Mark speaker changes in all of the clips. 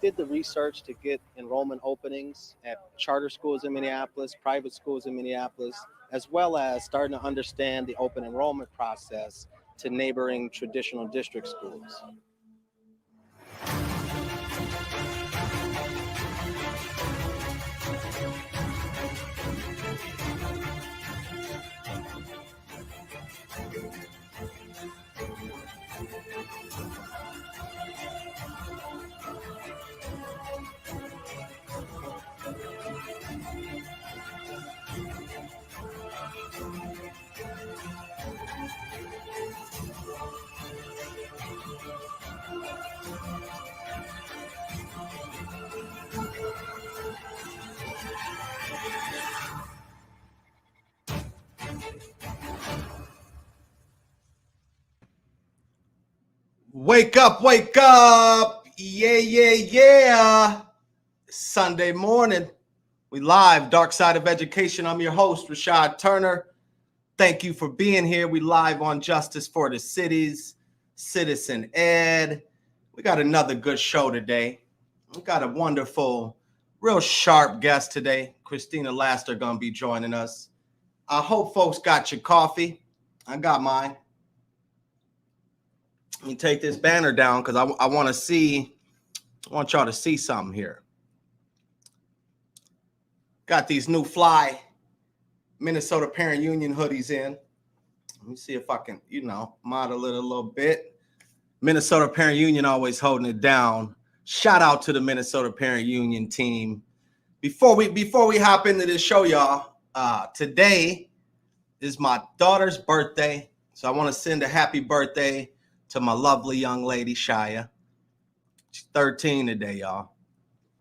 Speaker 1: did the research to get enrollment openings at charter schools in Minneapolis, private schools in Minneapolis, as well as starting to understand the open enrollment process to neighboring traditional district schools.
Speaker 2: Wake up, wake up. Yeah, yeah, yeah. Sunday morning. We live, Dark Side of Education. I'm your host, Rashad Turner. Thank you for being here. We live on Justice for the Cities, Citizen Ed. We got another good show today. We got a wonderful, real sharp guest today. Christina Laster gonna be joining us. I hope folks got your coffee. I got mine. Let me take this banner down because I want y'all to see something here. Got these new fly Minnesota Parent Union hoodies in. Let me see if I can, model it a little bit. Minnesota Parent Union always holding it down. Shout out to the Minnesota Parent Union team. Before we hop into this show, y'all, today is my daughter's birthday. So I want to send a happy birthday to my lovely young lady, Shia. She's 13 today, y'all.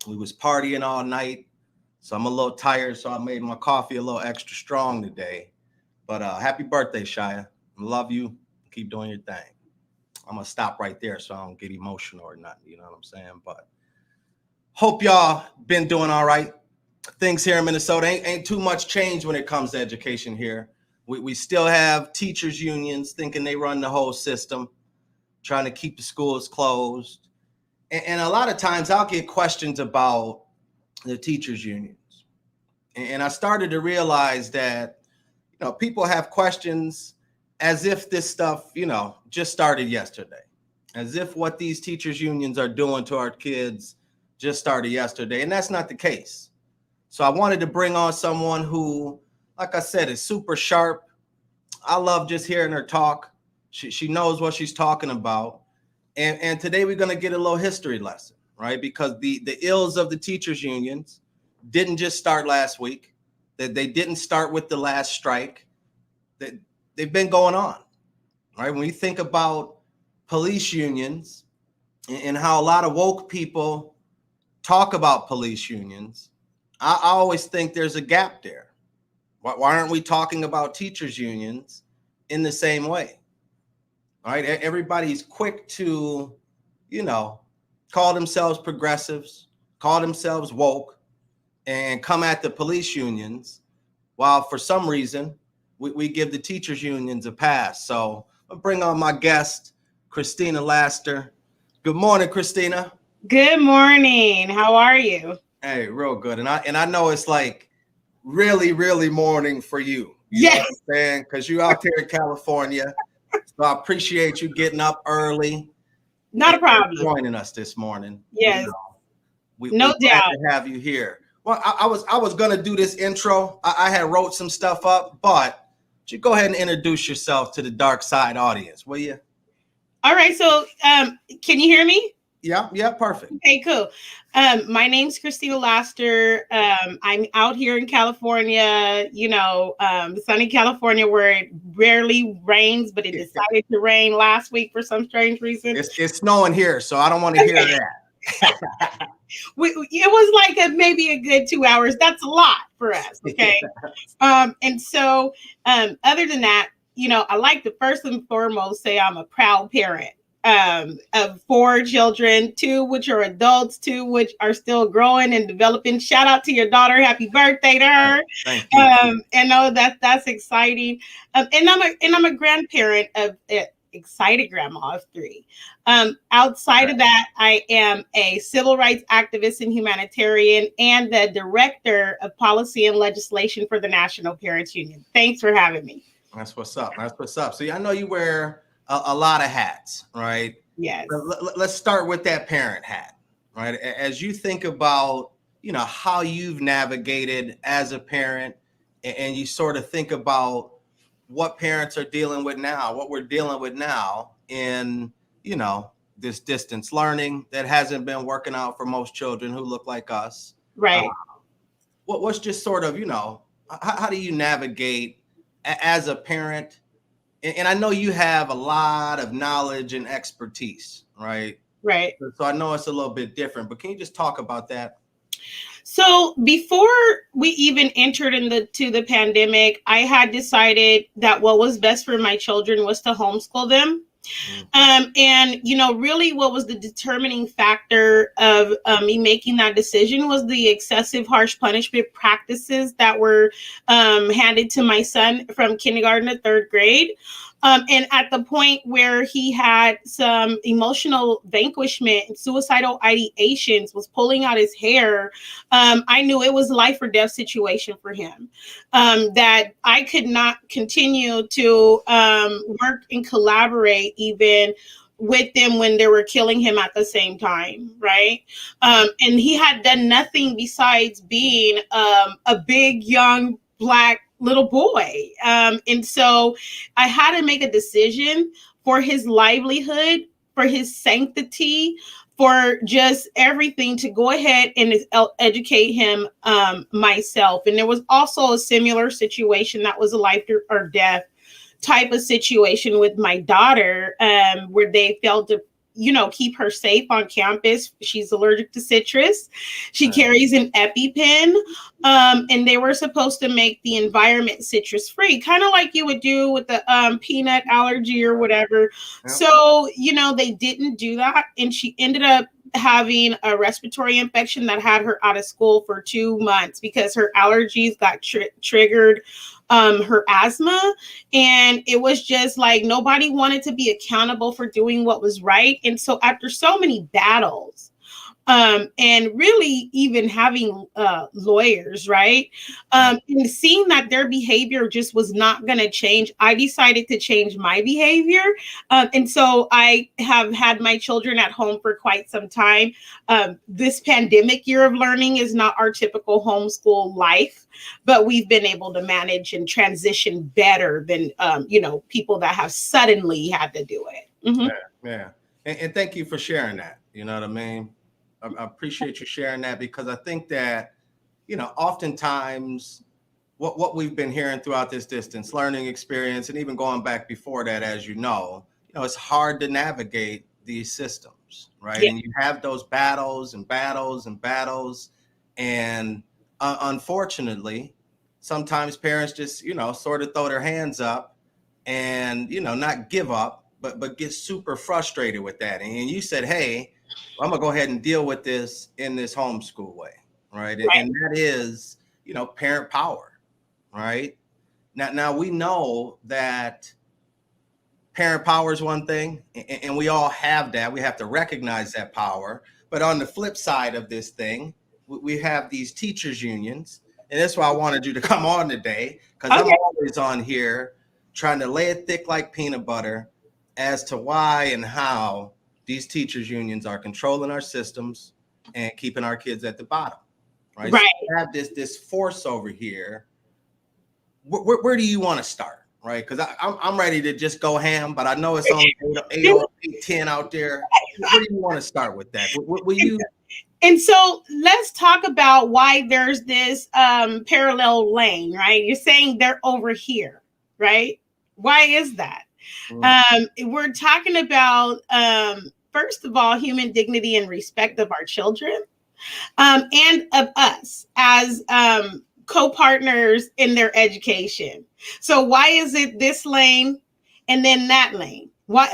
Speaker 2: We was partying all night, so I'm a little tired, so I made my coffee a little extra strong today. But happy birthday, Shia. I love you. Keep doing your thing. I'm going to stop right there so I don't get emotional or nothing, you know what I'm saying? But hope y'all been doing all right. Things here in Minnesota ain't too much change when it comes to education here. We still have teachers unions thinking they run the whole system, trying to keep the schools closed. And a lot of times I'll get questions about the teachers unions. And I started to realize that, people have questions as if this stuff, just started yesterday, as if what these teachers unions are doing to our kids just started yesterday. And that's not the case. So I wanted to bring on someone who, like I said, is super sharp. I love just hearing her talk. She knows what she's talking about. And today we're going to get a little history lesson, right? Because the ills of the teachers unions didn't just start last week. That they didn't start with the last strike. That they've been going on, right? When you think about police unions and how a lot of woke people talk about police unions, I always think there's a gap there. Why aren't we talking about teachers unions in the same way? All right, everybody's quick to, call themselves progressives, call themselves woke, and come at the police unions, while for some reason we give the teachers unions a pass. So I'll bring on my guest, Christina Laster. Good morning, Christina.
Speaker 3: Good morning. How are you?
Speaker 2: Hey, real good. And I know it's like really, really morning for you.
Speaker 3: Yes.
Speaker 2: Know what I'm saying? Because you're out there in California. So I appreciate you getting up early.
Speaker 3: Not a problem.
Speaker 2: Joining us this morning.
Speaker 3: Yes.
Speaker 2: We're
Speaker 3: no
Speaker 2: glad
Speaker 3: doubt
Speaker 2: to have you here. Well, I was gonna do this intro. I had wrote some stuff up, but you go ahead and introduce yourself to the Dark Side audience, will you?
Speaker 3: All right. So can you hear me?
Speaker 2: Yeah, perfect.
Speaker 3: Okay, cool. My name's Christina Laster. I'm out here in California, sunny California, where it rarely rains, but it decided to rain last week for some strange reason.
Speaker 2: It's snowing here, so I don't want to hear that.
Speaker 3: It was like maybe a good 2 hours. That's a lot for us, okay? And so other than that, I like to first and foremost say I'm a proud parent. Of 4 children, 2 which are adults, 2 which are still growing and developing. Shout out to your daughter. Happy birthday to her.
Speaker 2: Thank you.
Speaker 3: And know that's exciting. And I'm a grandparent of excited grandma of 3. Outside of that, I am a civil rights activist and humanitarian and the director of policy and legislation for the National Parents Union. Thanks for having me.
Speaker 2: That's what's up. That's what's up. See, I know you wear a lot of hats, right?
Speaker 3: Yes.
Speaker 2: Let's start with that parent hat, right? As you think about, how you've navigated as a parent, and you sort of think about what parents are dealing with now, what we're dealing with now in, this distance learning that hasn't been working out for most children who look like us.
Speaker 3: Right.
Speaker 2: What's just sort of, how do you navigate as a parent? And I know you have a lot of knowledge and expertise, right?
Speaker 3: Right.
Speaker 2: So I know it's a little bit different, but can you just talk about that?
Speaker 3: So before we even entered into the pandemic, I had decided that what was best for my children was to homeschool them. And, really what was the determining factor of me making that decision was the excessive harsh punishment practices that were handed to my son from kindergarten to 3rd grade. And at the point where he had some emotional vanquishment and suicidal ideations, was pulling out his hair, I knew it was a life or death situation for him, that I could not continue to work and collaborate even with them when they were killing him at the same time, right? And he had done nothing besides being a big, young, Black little boy. And so I had to make a decision for his livelihood, for his sanctity, for just everything, to go ahead and educate him myself. And there was also a similar situation that was a life or death type of situation with my daughter, where they felt to keep her safe on campus. She's allergic to citrus. She carries an EpiPen, and they were supposed to make the environment citrus free, kind of like you would do with the peanut allergy or whatever. Yep. So, they didn't do that. And she ended up having a respiratory infection that had her out of school for 2 months because her allergies got triggered her asthma. And it was just like nobody wanted to be accountable for doing what was right. And so after so many battles, and really even having lawyers, right? And seeing that their behavior just was not going to change, I decided to change my behavior. And so I have had my children at home for quite some time. This pandemic year of learning is not our typical homeschool life, but we've been able to manage and transition better than, people that have suddenly had to do it. Mm-hmm.
Speaker 2: Yeah. And thank you for sharing that. You know what I mean? I appreciate you sharing that, because I think that, oftentimes what we've been hearing throughout this distance learning experience, and even going back before that, as it's hard to navigate these systems, right? Yeah. And you have those battles. And unfortunately, sometimes parents just, sort of throw their hands up and, not give up, but get super frustrated with that. And you said, hey, I'm gonna go ahead and deal with this in this homeschool way, right? And that is, parent power, right? Now we know that parent power is one thing, and we all have that. We have to recognize that power. But on the flip side of this thing, we have these teachers unions, and that's why I wanted you to come on today, because I'm always on here trying to lay it thick like peanut butter as to why and how these teachers unions are controlling our systems and keeping our kids at the bottom, right? So we have this force over here. Where do you want to start, right? Because I'm ready to just go ham, but I know it's only 8:10 out there. Where do you want to start with that? Will you?
Speaker 3: And so let's talk about why there's this parallel lane, right? You're saying they're over here, right? Why is that? We're talking about, first of all, human dignity and respect of our children, and of us as co-partners in their education. So why is it this lane and then that lane? Why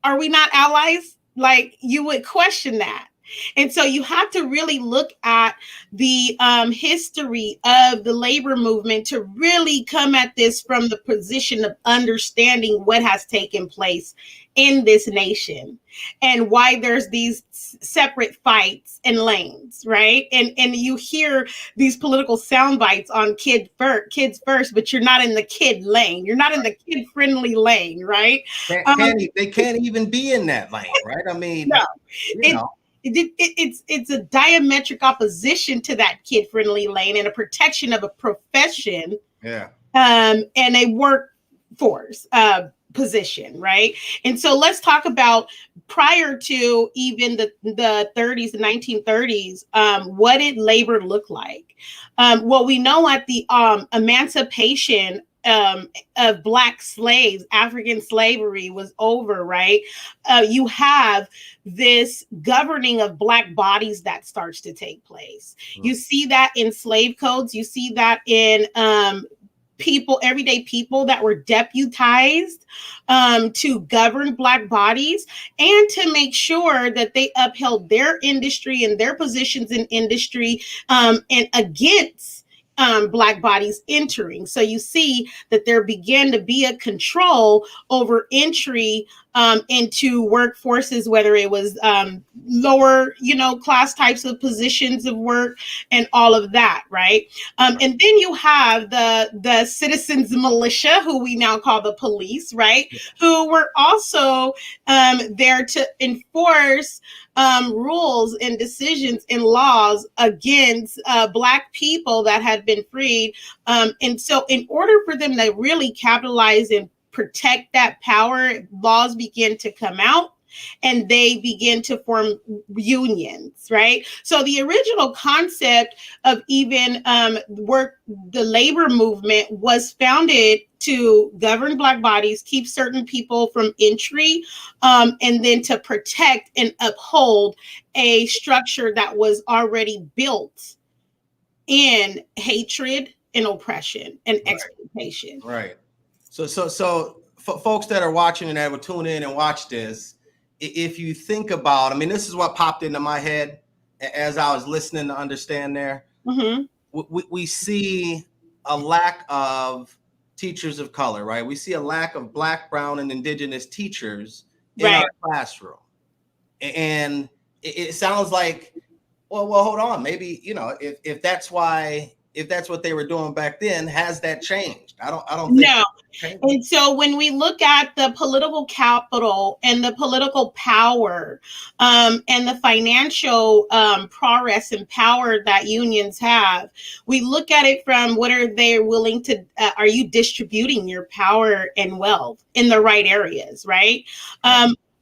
Speaker 3: are we not allies? Like, you would question that. And so you have to really look at the history of the labor movement to really come at this from the position of understanding what has taken place in this nation and why there's these separate fights and lanes, right? And you hear these political sound bites on kids first, but you're not in the kid lane. You're not in the kid friendly lane, right?
Speaker 2: They can't even be in that lane, right? I mean,
Speaker 3: No,
Speaker 2: you know.
Speaker 3: It's a diametric opposition to that kid friendly lane and a protection of a profession, and a workforce position, right? And so let's talk about prior to even the 30s, the 1930s, what did labor look like? Well, we know at the emancipation of Black slaves, African slavery was over, right? You have this governing of Black bodies that starts to take place. You see that in slave codes. You see that in everyday people that were deputized to govern Black bodies and to make sure that they upheld their industry and their positions in industry and against Black bodies entering. So you see that there began to be a control over entry into workforces, whether it was lower, class types of positions of work and all of that, right? And then you have the citizens militia, who we now call the police, right? Who were also there to enforce rules and decisions and laws against Black people that had been freed. And so in order for them to really capitalize and protect that power, laws begin to come out and they begin to form unions, right? So the original concept of even the labor movement was founded to govern Black bodies, keep certain people from entry, and then to protect and uphold a structure that was already built in hatred and oppression and exploitation.
Speaker 2: Right. So for folks that are watching and that will tune in and watch this, if you think about, I mean, this is what popped into my head as I was listening to understand there. We see a lack of teachers of color, right? We see a lack of Black, brown, and indigenous teachers in our classroom. And it sounds like, well, hold on. Maybe, if that's what they were doing back then, has that changed? I don't think
Speaker 3: no. And so when we look at the political capital and the political power and the financial progress and power that unions have, we look at it from what are they willing to, are you distributing your power and wealth in the right areas, right?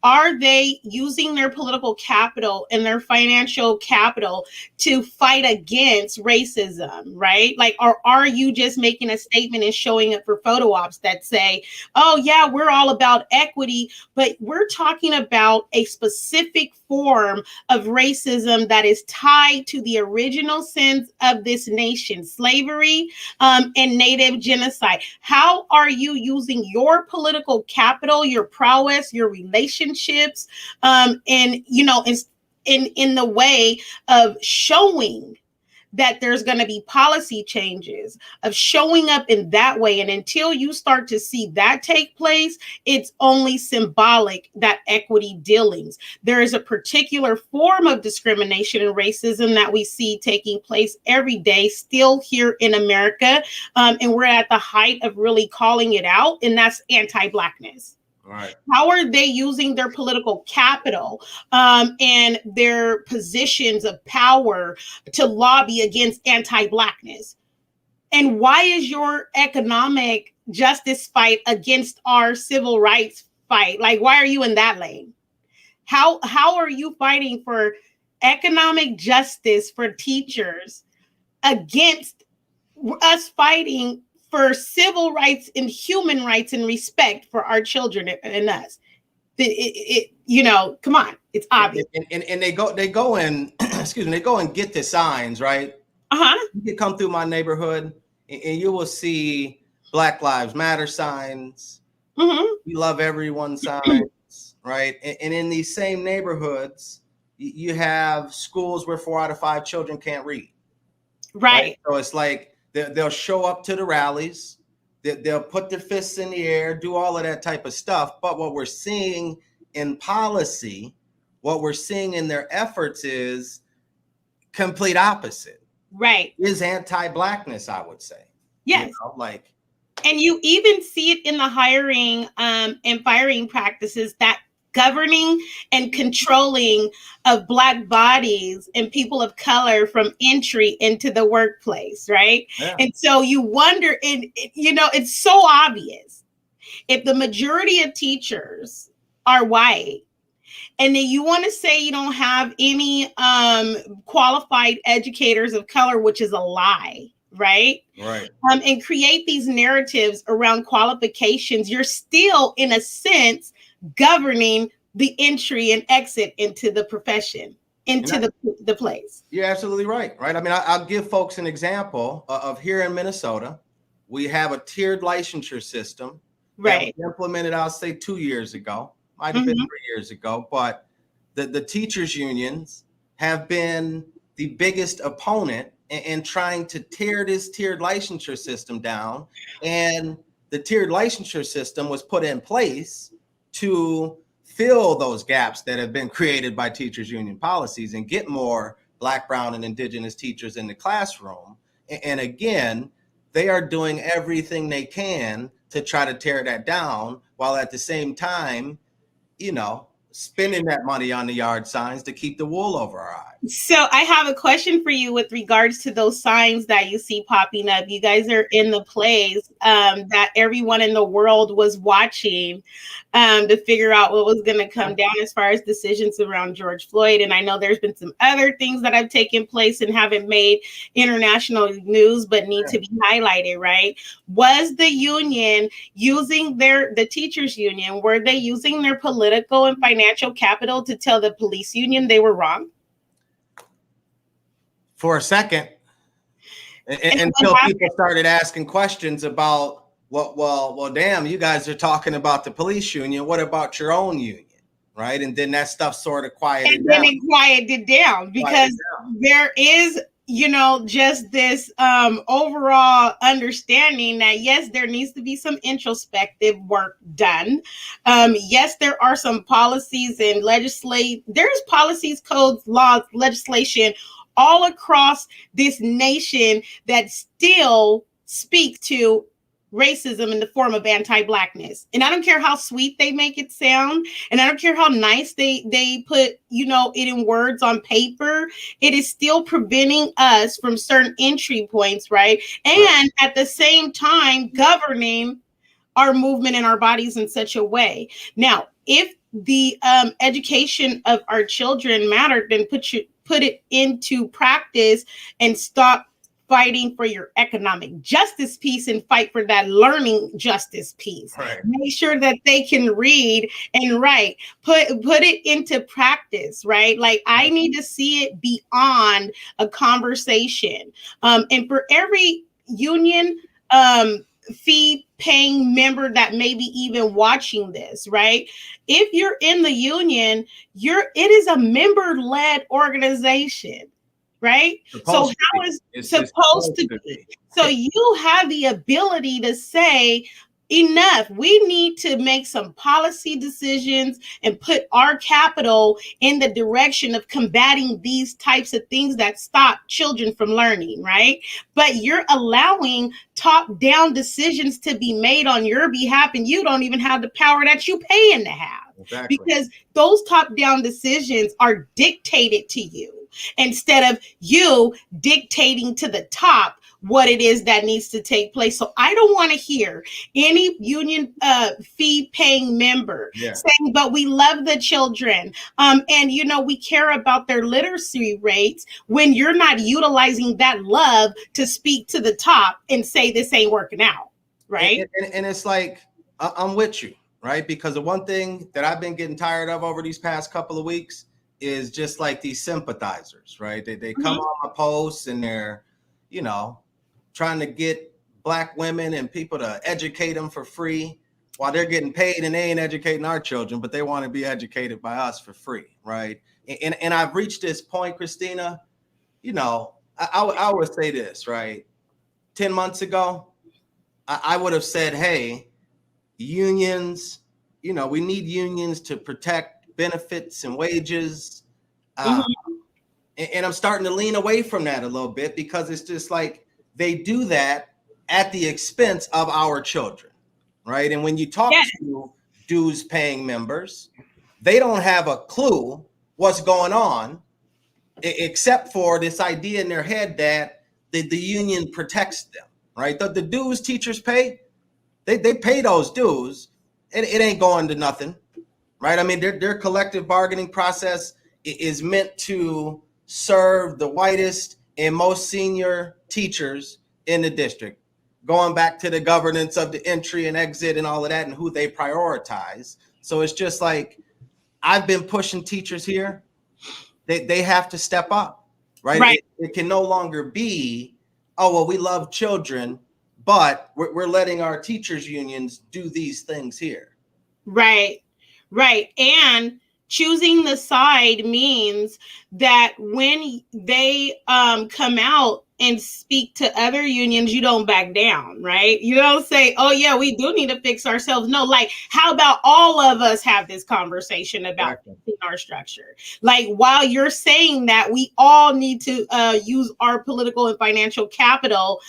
Speaker 3: Are they using their political capital and their financial capital to fight against racism, right? Like, or are you just making a statement and showing up for photo ops that say, oh yeah, we're all about equity, but we're talking about a specific form of racism that is tied to the original sins of this nation, slavery and Native genocide. How are you using your political capital, your prowess, your relationships, and in the way of showing that there's going to be policy changes, of showing up in that way? And until you start to see that take place, it's only symbolic that equity dealings. There is a particular form of discrimination and racism that we see taking place every day still here in America. And we're at the height of really calling it out, and that's anti-blackness.
Speaker 2: Right.
Speaker 3: How are they using their political capital and their positions of power to lobby against anti-blackness? And why is your economic justice fight against our civil rights fight? Like, why are you in that lane? How are you fighting for economic justice for teachers against us fighting for civil rights and human rights and respect for our children and us? Come on, it's obvious.
Speaker 2: And they go and excuse me, they go and get the signs, right? You can come through my neighborhood and you will see Black Lives Matter signs, we love everyone signs, right? And in these same neighborhoods, you have schools where 4 out of 5 children can't read.
Speaker 3: Right.
Speaker 2: So it's like they'll show up to the rallies, they'll put their fists in the air, do all of that type of stuff. But what we're seeing in policy, what we're seeing in their efforts is complete opposite.
Speaker 3: Right.
Speaker 2: Is anti-blackness, I would say.
Speaker 3: Yes.
Speaker 2: You know, like,
Speaker 3: and you even see it in the hiring and firing practices, that governing and controlling of Black bodies and people of color from entry into the workplace, right?
Speaker 2: Yeah.
Speaker 3: And so you wonder, and you know, it's so obvious. If the majority of teachers are white, and then you want to say you don't have any qualified educators of color, which is a lie, right?
Speaker 2: Right.
Speaker 3: And create these narratives around qualifications, you're still, in a sense, governing the entry and exit into the profession, into the place.
Speaker 2: You're absolutely right. Right. I mean, I'll give folks an example of here in Minnesota. We have a tiered licensure system.
Speaker 3: Right.
Speaker 2: That was implemented, I'll say 2 years ago, might have been 3 years ago, but the teachers unions have been the biggest opponent in trying to tear this tiered licensure system down. And the tiered licensure system was put in place to fill those gaps that have been created by teachers union policies and get more Black, brown, and indigenous teachers in the classroom. And again, they are doing everything they can to try to tear that down, while at the same time, you know, spending that money on the yard signs to keep the wool over our eyes.
Speaker 3: So I have a question for you with regards to those signs that you see popping up. You guys are in the place that everyone in the world was watching to figure out what was going to come down as far as decisions around George Floyd. And I know there's been some other things that have taken place and haven't made international news, but need to be highlighted, right? Was the union using the teachers union, were they using their political and financial capital to tell the police union they were wrong?
Speaker 2: For a second, until people started asking questions about, well, damn, you guys are talking about the police union. What about your own union, right? And then that stuff sort of quieted down. And then
Speaker 3: it quieted down because there is, you know, just this overall understanding that, yes, there needs to be some introspective work done. Yes, there are some policies and there's policies, codes, laws, legislation all across this nation that still speak to racism in the form of anti-blackness. And I don't care how sweet they make it sound, and I don't care how nice they put, you know, it in words on paper, it is still preventing us from certain entry points, right? And at the same time, governing our movement and our bodies in such a way. Now, if the education of our children mattered, then put it into practice and stop fighting for your economic justice piece and fight for that learning justice piece.
Speaker 2: Right.
Speaker 3: Make sure that they can read and write. Put it into practice, right? Like, I need to see it beyond a conversation. And for every union fee paying member that may be even watching this, right? If you're in the union, it is a member-led organization, right? So how is it supposed to be? So you have the ability to say, enough. We need to make some policy decisions and put our capital in the direction of combating these types of things that stop children from learning, right? But you're allowing top-down decisions to be made on your behalf, and you don't even have the power that you pay in to have.
Speaker 2: Exactly.
Speaker 3: Because those top-down decisions are dictated to you instead of you dictating to the top what it is that needs to take place. So I don't want to hear any union fee paying member saying, but we love the children. And, you know, we care about their literacy rates, when you're not utilizing that love to speak to the top and say this ain't working out. Right.
Speaker 2: And it's like, I'm with you. Right. Because the one thing that I've been getting tired of over these past couple of weeks is just like these sympathizers. Right. They come on my posts and they're, you know, trying to get Black women and people to educate them for free while they're getting paid, and they ain't educating our children, but they want to be educated by us for free, right? And I've reached this point, Christina, you know, I would say this, right? 10 months ago, I would have said, hey, unions, you know, we need unions to protect benefits and wages. And I'm starting to lean away from that a little bit, because it's just like they do that at the expense of our children, right? And when you talk to dues paying members, they don't have a clue what's going on, except for this idea in their head that the union protects them, right? The dues teachers pay, they pay those dues, and it ain't going to nothing, right? I mean, their collective bargaining process is meant to serve the whitest and most senior teachers in the district, going back to the governance of the entry and exit and all of that and who they prioritize. So it's just like, I've been pushing teachers here. They have to step up, right? It can no longer be, oh, well, we love children, but we're letting our teachers unions do these things here.
Speaker 3: Right. And choosing the side means that when they come out and speak to other unions, you don't back down, right? You don't say, oh yeah, we do need to fix ourselves. No, like, how about all of us have this conversation about fixing our structure? Like, while you're saying that, we all need to use our political and financial capital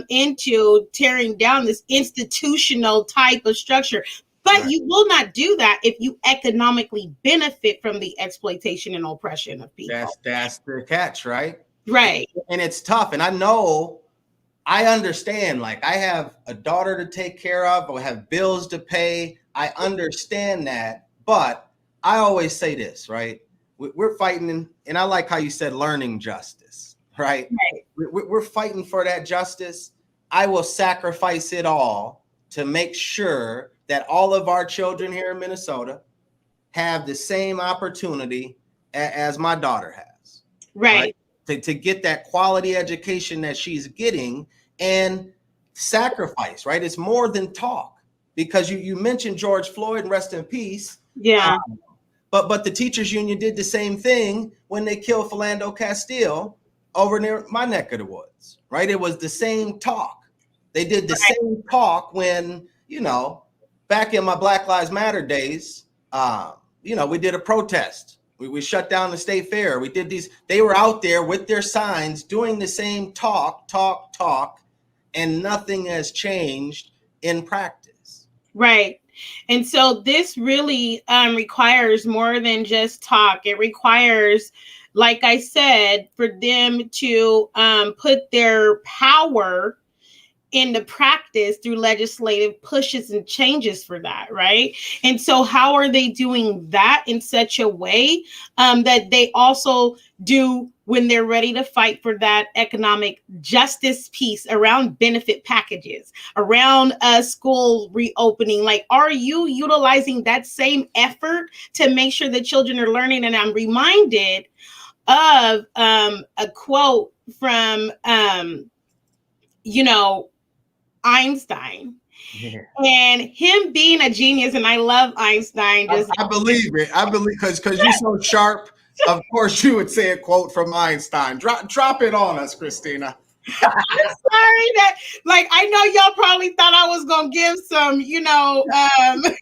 Speaker 3: into tearing down this institutional type of structure. But you will not do that if you economically benefit from the exploitation and oppression of people.
Speaker 2: That's the catch, right?
Speaker 3: Right.
Speaker 2: And it's tough. And I understand, like, I have a daughter to take care of, I have bills to pay. I understand that. But I always say this, right? We're fighting, and I like how you said learning justice, right? We're fighting for that justice. I will sacrifice it all to make sure that all of our children here in Minnesota have the same opportunity as my daughter has.
Speaker 3: Right.
Speaker 2: To get that quality education that she's getting, and sacrifice, right? It's more than talk, because you mentioned George Floyd, and rest in peace.
Speaker 3: Yeah.
Speaker 2: But the teachers union did the same thing when they killed Philando Castile over near my neck of the woods, right? It was the same talk. They did the same talk when, you know, back in my Black Lives Matter days, you know, we did a protest. We shut down the state fair. We did these. They were out there with their signs doing the same talk, and nothing has changed in practice.
Speaker 3: Right. And so this really requires more than just talk. It requires, like I said, for them to put their power into practice through legislative pushes and changes for that, right? And so how are they doing that in such a way that they also do when they're ready to fight for that economic justice piece around benefit packages, around school reopening? Like, are you utilizing that same effort to make sure that children are learning? And I'm reminded of a quote from, you know, Einstein, and him being a genius. And I love Einstein.
Speaker 2: I believe it. I believe, because you're so sharp. Of course, you would say a quote from Einstein. Drop it on us, Christina.
Speaker 3: I'm sorry that, like, I know y'all probably thought I was gonna give some, you know,
Speaker 2: I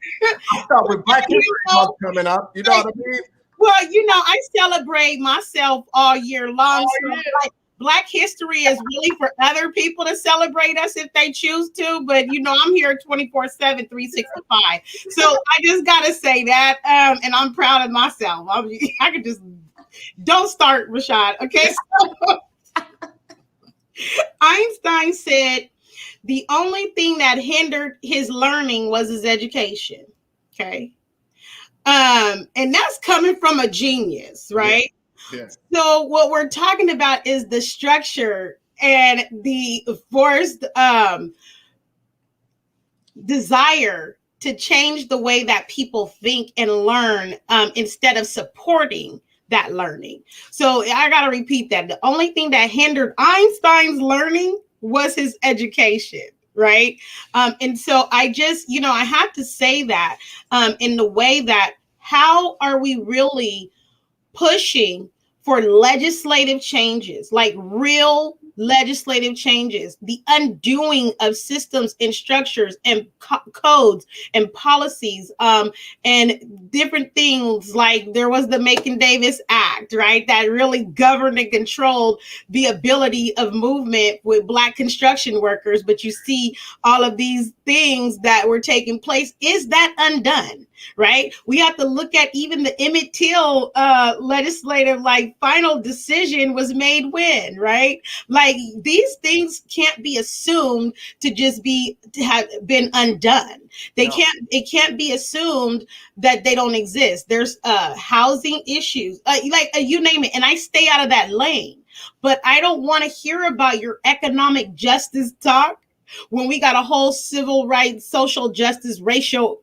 Speaker 2: thought with Black History Month coming up, you know what I mean?
Speaker 3: Well, you know, I celebrate myself all year long. So like, Black history is really for other people to celebrate us if they choose to, but you know, I'm here 24/7, 365. So I just gotta say that, and I'm proud of myself. I could just, don't start, Rashad. Okay. So Einstein said the only thing that hindered his learning was his education. Okay. And that's coming from a genius, right?
Speaker 2: Yeah.
Speaker 3: So what we're talking about is the structure and the forced desire to change the way that people think and learn instead of supporting that learning. So I got to repeat that. The only thing that hindered Einstein's learning was his education, right? And so I just, you know, I have to say that in the way that, how are we really pushing for legislative changes, like real legislative changes, the undoing of systems and structures and codes and policies, and different things. Like there was the Macon Davis Act, right, that really governed and controlled the ability of movement with Black construction workers. But you see all of these things that were taking place. Is that undone? Right? We have to look at even the Emmett Till legislative, like, final decision was made when, right? Like, these things can't be assumed to just to have been undone. It can't be assumed that they don't exist. There's housing issues, you name it. And I stay out of that lane, but I don't want to hear about your economic justice talk when we got a whole civil rights, social justice, racial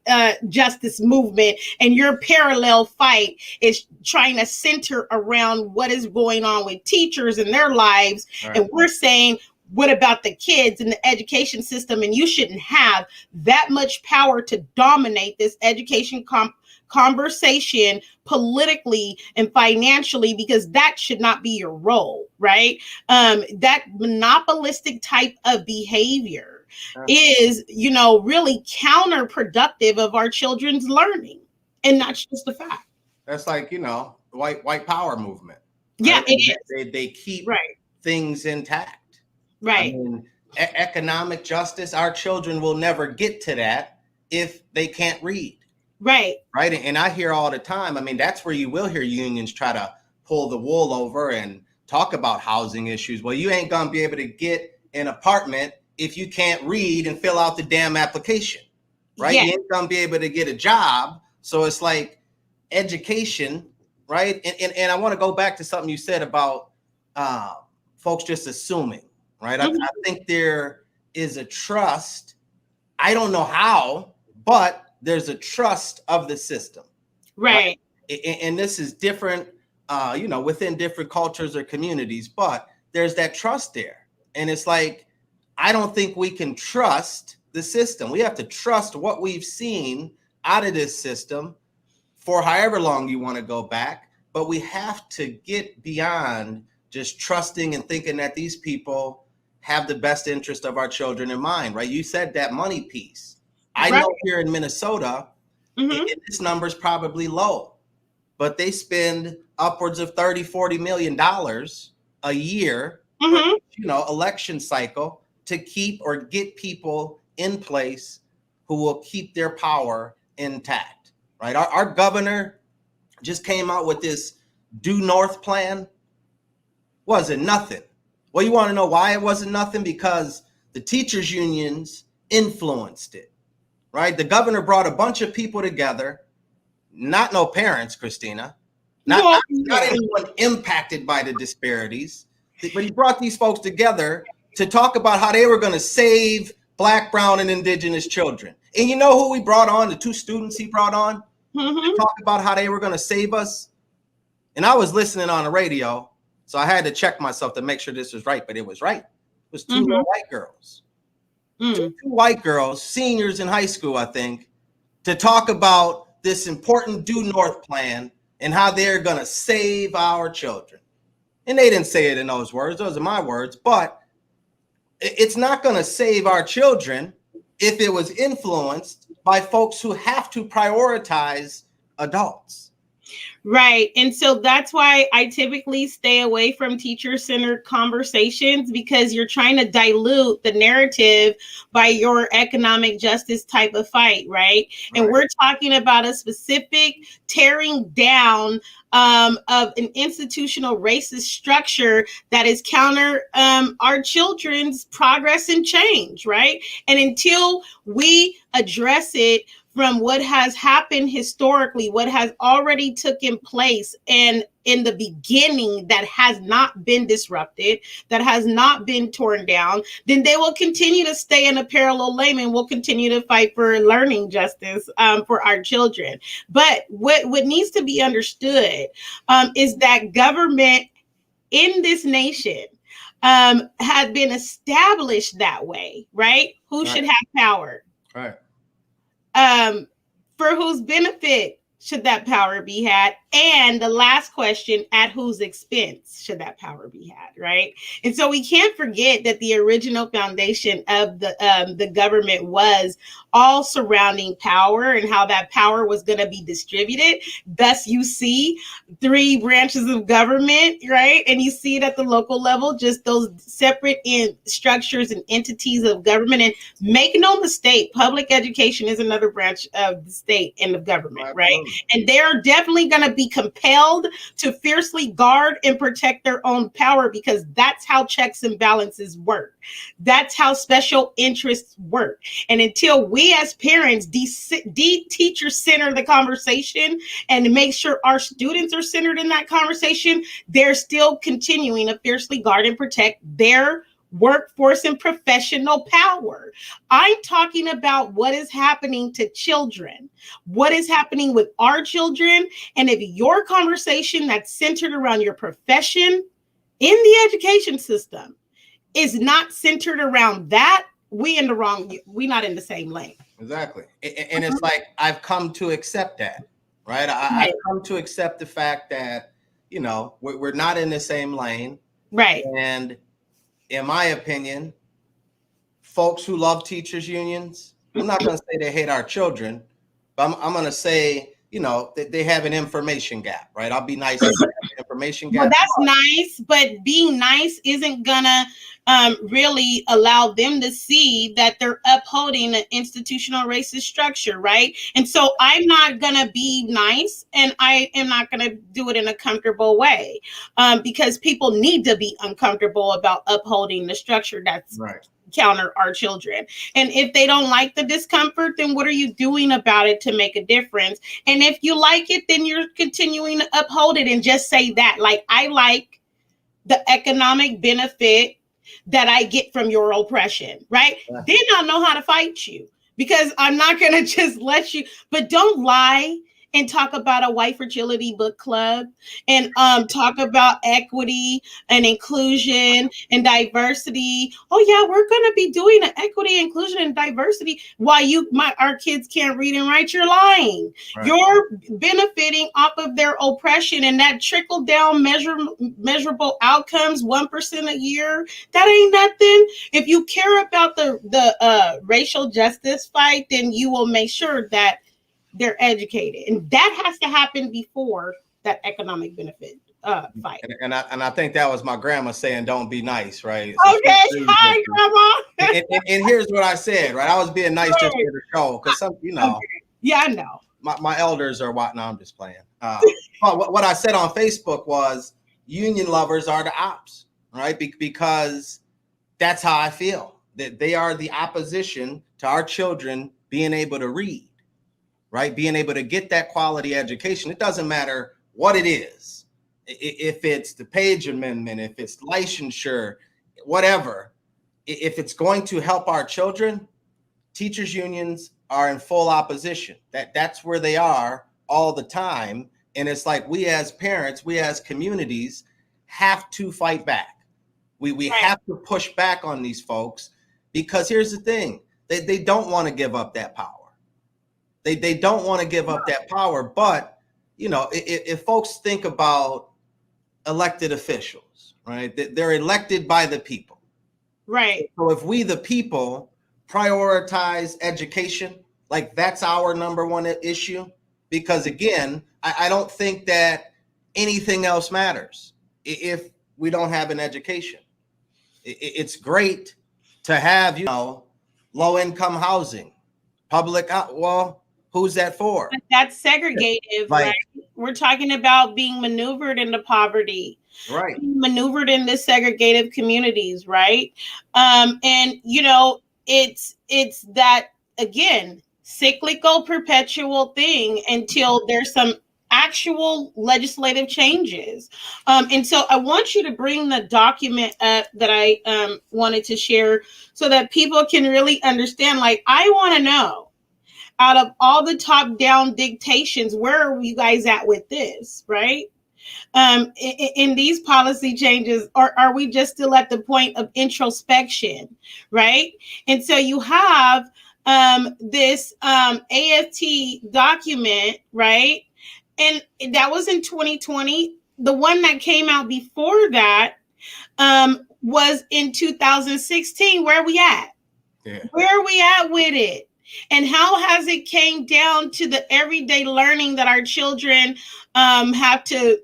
Speaker 3: justice movement, and your parallel fight is trying to center around what is going on with teachers and their lives. Right. And we're saying, what about the kids in the education system? And you shouldn't have that much power to dominate this education conversation politically and financially, because that should not be your role, right? That monopolistic type of behavior is, really counterproductive of our children's learning. And that's just a fact.
Speaker 2: That's like, white power movement.
Speaker 3: Right? Yeah, it is.
Speaker 2: They keep things intact.
Speaker 3: Right.
Speaker 2: I mean, economic justice, our children will never get to that if they can't read. Right. And I hear all the time, I mean, that's where you will hear unions try to pull the wool over and talk about housing issues. Well, you ain't going to be able to get an apartment if you can't read and fill out the damn application, right? Yeah. You ain't going to be able to get a job. So it's like education, right? And I want to go back to something you said about folks just assuming, right? Mm-hmm. I think there is a trust. I don't know how, but there's a trust of the system. Right. And this is different, within different cultures or communities, but there's that trust there. And it's like, I don't think we can trust the system. We have to trust what we've seen out of this system for however long you want to go back. But we have to get beyond just trusting and thinking that these people have the best interest of our children in mind, right? You said that money piece. I know here in Minnesota, this number is probably low, but they spend upwards of $30-40 million a year, election cycle, to keep or get people in place who will keep their power intact, right? Our governor just came out with this Due North plan. Wasn't nothing. Well, you want to know why it wasn't nothing? Because the teachers unions influenced it. Right? The governor brought a bunch of people together, not no parents, Christina, not anyone impacted by the disparities, but he brought these folks together to talk about how they were going to save Black, brown, and indigenous children. And you know who he brought on? The two students he brought on to talk about how they were going to save us. And I was listening on the radio, so I had to check myself to make sure this was right, but it was right. It was two little white girls. Two white girls, seniors in high school, I think, to talk about this important Due North plan and how they're going to save our children. And they didn't say it in those words. Those are my words. But it's not going to save our children if it was influenced by folks who have to prioritize adults.
Speaker 3: Right. And so that's why I typically stay away from teacher-centered conversations, because you're trying to dilute the narrative by your economic justice type of fight. Right. And we're talking about a specific tearing down of an institutional racist structure that is counter our children's progress and change. Right. And until we address it from what has happened historically, what has already taken place, and in the beginning that has not been disrupted, that has not been torn down, then they will continue to stay in a parallel lane and will continue to fight for learning justice for our children. But what needs to be understood is that government in this nation had been established that way, right? Who should have power? Right. For whose benefit should that power be had? And the last question, at whose expense should that power be had, right? And so we can't forget that the original foundation of the government was all surrounding power and how that power was going to be distributed. Thus, you see 3 branches of government, right? And you see it at the local level, just those separate structures and entities of government. And make no mistake, public education is another branch of the state and of government, right? And they're definitely going to be compelled to fiercely guard and protect their own power, because that's how checks and balances work. That's how special interests work. And until we as parents teacher center the conversation and make sure our students are centered in that conversation, they're still continuing to fiercely guard and protect their workforce and professional power. I'm talking about what is happening to children, what is happening with our children. And if your conversation that's centered around your profession in the education system is not centered around that, we're not in the same lane.
Speaker 2: Exactly. And it's like, I've come to accept that, right? I've come to accept the fact that, you know, we're not in the same lane.
Speaker 3: Right.
Speaker 2: And in my opinion, folks who love teachers unions, I'm not going to say they hate our children, but I'm going to say, you know, they have an information gap, right? I'll be nice. Information gap.
Speaker 3: Well, that's nice, but being nice isn't gonna really allow them to see that they're upholding an institutional racist structure, right? And so I'm not gonna be nice, and I am not gonna do it in a comfortable way, because people need to be uncomfortable about upholding the structure that's right. Counter our children. And if they don't like the discomfort, then what are you doing about it to make a difference? And if you like it, then you're continuing to uphold it and just say that, like, I like the economic benefit that I get from your oppression, right? Yeah. Then I'll know how to fight you, because I'm not going to just let you, but don't lie and talk about a white fragility book club and talk about equity and inclusion and diversity. Oh yeah, we're going to be doing an equity, inclusion, and diversity while our kids can't read and write. You're lying. Right. You're benefiting off of their oppression, and that trickle down measurable outcomes, 1% a year. That ain't nothing. If you care about the racial justice fight, then you will make sure that they're educated, and that has to happen before that economic benefit fight.
Speaker 2: And I think that was my grandma saying, "Don't be nice," right?
Speaker 3: Okay, hi, grandma.
Speaker 2: and here's what I said, right? I was being nice just for the show, because some, you know.
Speaker 3: Okay. Yeah, I know.
Speaker 2: My elders are what? No, I'm just playing. What I said on Facebook was, union lovers are the ops, right? Because that's how I feel. That they are the opposition to our children being able to read. Right? Being able to get that quality education. It doesn't matter what it is. If it's the Page Amendment, if it's licensure, whatever, if it's going to help our children, teachers unions are in full opposition. That's where they are all the time. And it's like, we as parents, we as communities have to fight back. We have to push back on these folks, because here's the thing. They don't want to give up that power. They don't want to give up that power. But, you know, if folks think about elected officials, right, they're elected by the people.
Speaker 3: Right.
Speaker 2: So if we, the people, prioritize education, like, that's our number one issue, because, again, I don't think that anything else matters if we don't have an education. It's great to have, you know, low income housing, public, well, who's that for?
Speaker 3: But that's segregative, right? We're talking about being maneuvered into poverty,
Speaker 2: right?
Speaker 3: Maneuvered into segregative communities, right? And you know, it's that, again, cyclical, perpetual thing until there's some actual legislative changes. And so I want you to bring the document up that I wanted to share, so that people can really understand. Like, I want to know, out of all the top-down dictations, where are you guys at with this, right? In these policy changes, or are we just still at the point of introspection, right? And so you have this AFT document, right? and that was in 2020. The one that came out before that was in 2016. Where are we at?
Speaker 2: Yeah.
Speaker 3: Where are we at with it? And how has it came down to the everyday learning that our children have to,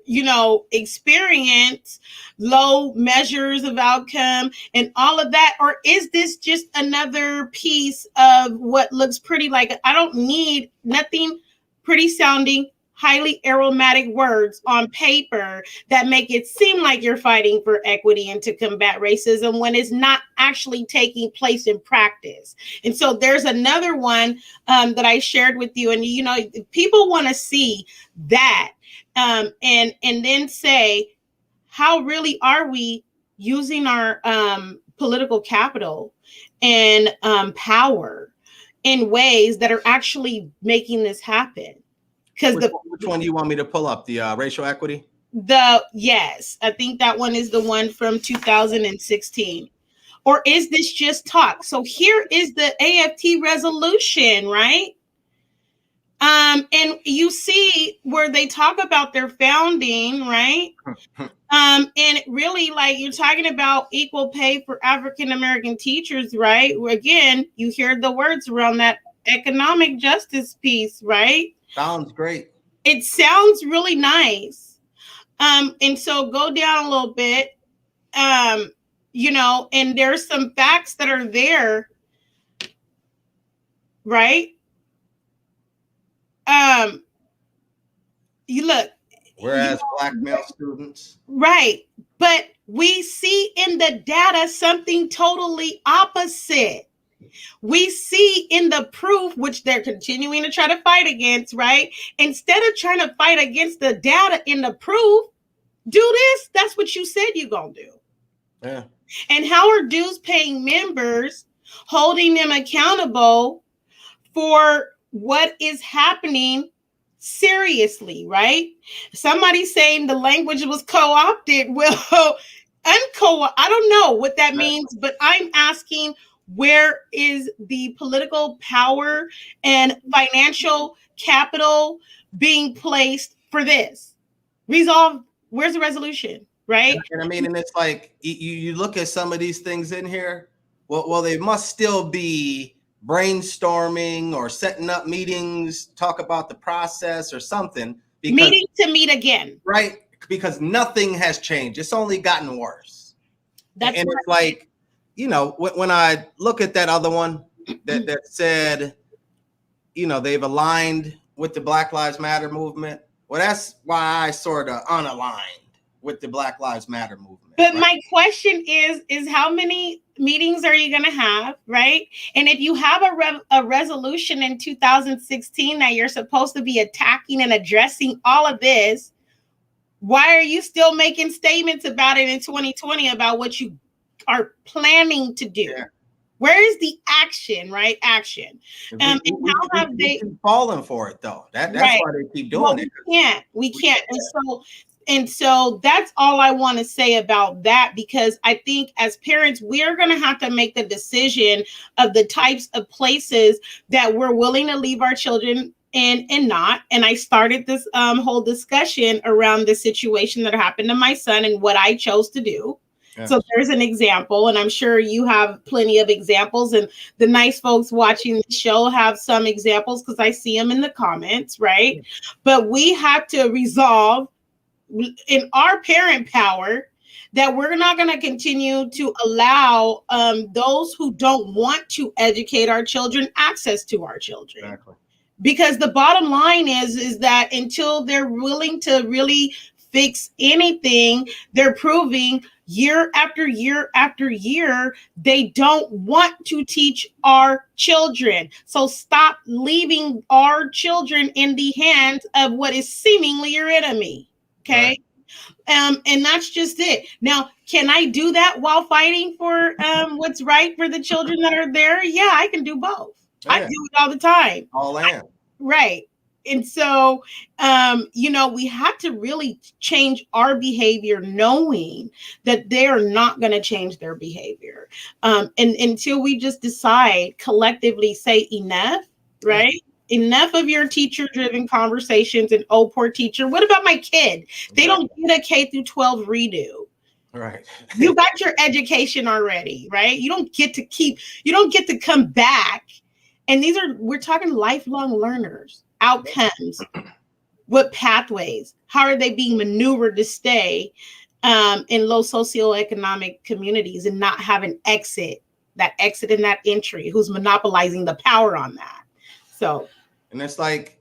Speaker 3: experience, low measures of outcome and all of that? Or is this just another piece of what looks pretty like, I don't need nothing pretty sounding, highly aromatic words on paper that make it seem like you're fighting for equity and to combat racism when it's not actually taking place in practice. And so there's another one that I shared with you, and people want to see that and then say, how really are we using our political capital and power in ways that are actually making this happen? Because
Speaker 2: which one do you want me to pull up? The racial equity?
Speaker 3: Yes, I think that one is the one from 2016. Or is this just talk? So here is the AFT resolution, right? And you see where they talk about their founding, right? And really, like, you're talking about equal pay for African American teachers, right? Where, again, you hear the words around that economic justice piece, right?
Speaker 2: Sounds great.
Speaker 3: It sounds really nice. And so go down a little bit, and there's some facts that are there, right? You look.
Speaker 2: Whereas Black male students.
Speaker 3: Right. But we see in the data something totally opposite. We see in the proof, which they're continuing to try to fight against, right? Instead of trying to fight against the data in the proof, do this. That's what you said you're going to do.
Speaker 2: Yeah.
Speaker 3: And how are dues paying members holding them accountable for what is happening seriously, right? Somebody's saying the language was co-opted. Well, I don't know what that means, but I'm asking, where is the political power and financial capital being placed for this? Resolve. Where's the resolution, right?
Speaker 2: And I mean, and it's like, you look at some of these things in here, well, they must still be brainstorming or setting up meetings, talk about the process or something.
Speaker 3: Meeting to meet again.
Speaker 2: Right, because nothing has changed. It's only gotten worse.
Speaker 3: That's
Speaker 2: and
Speaker 3: right.
Speaker 2: It's like, when I look at that other one that said, they've aligned with the Black Lives Matter movement. Well, that's why I sort of unaligned with the Black Lives Matter movement.
Speaker 3: But my question is how many meetings are you going to have, right? And if you have a resolution in 2016 that you're supposed to be attacking and addressing all of this, why are you still making statements about it in 2020 about what you are planning to do? Yeah. Where is the action, right? Action. And how have they
Speaker 2: keep falling for it though? That's right. Why they keep doing it.
Speaker 3: We can't. And so that's all I want to say about that, because I think as parents, we're going to have to make the decision of the types of places that we're willing to leave our children in and not. And I started this whole discussion around the situation that happened to my son and what I chose to do. Yeah. So there's an example, and I'm sure you have plenty of examples, and the nice folks watching the show have some examples because I see them in the comments, right? Yeah. But we have to resolve in our parent power that we're not going to continue to allow those who don't want to educate our children access to our children. Exactly. Because the bottom line is that until they're willing to really fix anything, they're proving year after year after year, they don't want to teach our children. So stop leaving our children in the hands of what is seemingly your enemy. Okay. Right. And that's just it. Now, can I do that while fighting for what's right for the children that are there? Yeah, I can do both. Yeah. I do it all the time.
Speaker 2: All in.
Speaker 3: Right. And so, we have to really change our behavior, knowing that they're not going to change their behavior. And until we just decide collectively, say enough, right? enough of your teacher-driven conversations and oh, poor teacher. What about my kid? They don't get a K through 12 redo.
Speaker 2: Right.
Speaker 3: You got your education already, right? You don't get to come back. And we're talking lifelong learners, outcomes, what pathways, how are they being maneuvered to stay in low socioeconomic communities and not have an exit and that entry, who's monopolizing the power on that. So,
Speaker 2: and it's like,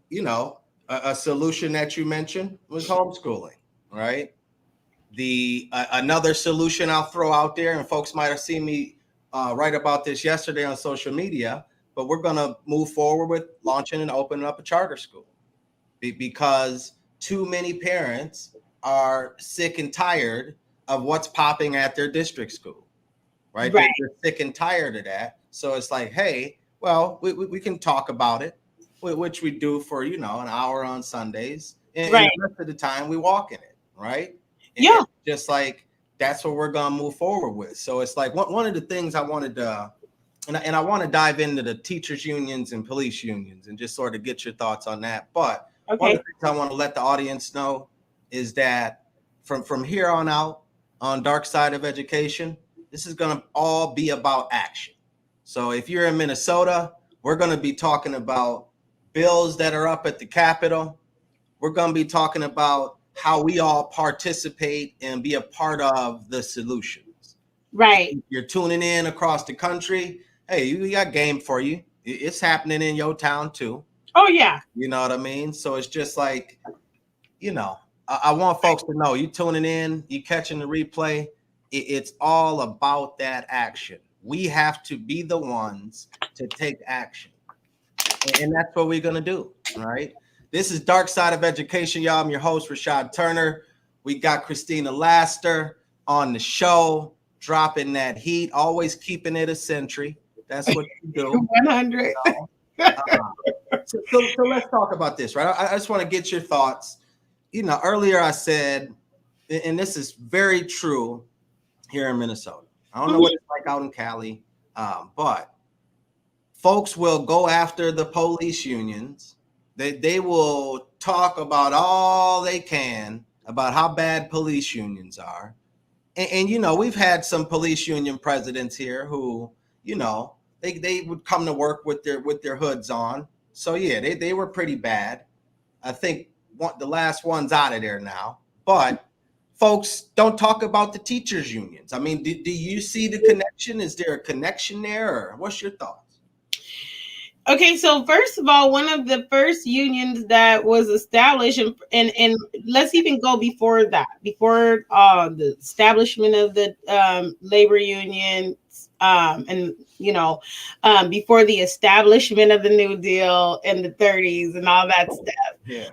Speaker 2: a solution that you mentioned was homeschooling, right? Another solution I'll throw out there, and folks might have seen me write about this yesterday on social media, but we're going to move forward with launching and opening up a charter school because too many parents are sick and tired of what's popping at their district school, right? They're sick and tired of that. So it's like, hey, well, we can talk about it, which we do for, an hour on Sundays. And the rest of the time we walk in it, right? And
Speaker 3: yeah.
Speaker 2: Just like, that's what we're going to move forward with. So it's like one of the things I wanted to, and I want to dive into the teachers unions and police unions and just sort of get your thoughts on that. But one of the things I want to let the audience know is that from here on out on Dark Side of Education, this is going to all be about action. So if you're in Minnesota, we're going to be talking about bills that are up at the Capitol. We're going to be talking about how we all participate and be a part of the solutions.
Speaker 3: Right.
Speaker 2: If you're tuning in across the country, hey, we got game for you. It's happening in your town too.
Speaker 3: Oh, yeah.
Speaker 2: You know what I mean? So it's just like, I want folks to know you tuning in, you catching the replay. It's all about that action. We have to be the ones to take action. And that's what we're going to do, right? This is Dark Side of Education, y'all. I'm your host, Rashad Turner. We got Christina Laster on the show, dropping that heat, always keeping it a century. That's what you do.
Speaker 3: 100.
Speaker 2: So let's talk about this, right? I just want to get your thoughts. Earlier I said, and this is very true here in Minnesota. I don't know what it's like out in Cali, but folks will go after the police unions. They will talk about all they can about how bad police unions are. And we've had some police union presidents here who, they would come to work with their hoods on. So yeah, they were pretty bad. I think the last one's out of there now. But folks don't talk about the teachers unions. I mean, do you see the connection? Is there a connection there, or what's your thoughts?
Speaker 3: Okay, so first of all, one of the first unions that was established, and let's even go before that, before the establishment of the labor unions, and before the establishment of the New Deal in the 30s and all that stuff.
Speaker 2: Yeah,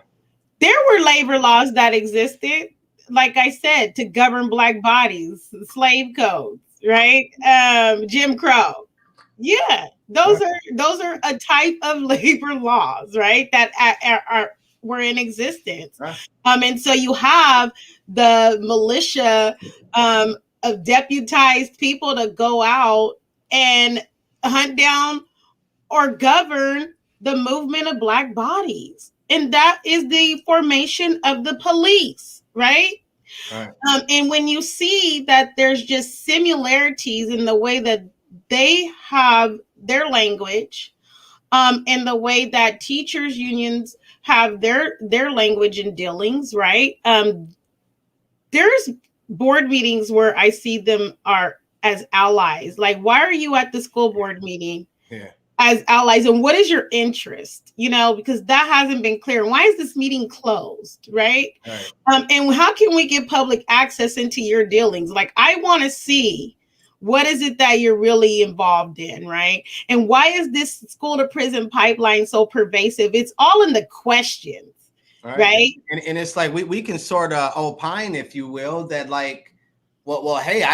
Speaker 3: there were labor laws that existed, like I said, to govern Black bodies, slave codes, right? Jim Crow. Yeah, those are a type of labor laws, right? That were in existence. And so you have the militia of deputized people to go out and hunt down or govern the movement of Black bodies. And that is the formation of the police, right? And when you see that there's just similarities in the way that they have their language, and the way that teachers unions have their language and dealings, right? There's board meetings where I see them are as allies. Like, why are you at the school board meeting?
Speaker 2: Yeah.
Speaker 3: As allies, and what is your interest? Because that hasn't been clear. Why is this meeting closed, right? And how can we get public access into your dealings? Like, I want to see what is it that you're really involved in, right? And why is this school to prison pipeline so pervasive? It's all in the questions, right?
Speaker 2: And it's like we can sort of opine, if you will, that like, well, hey,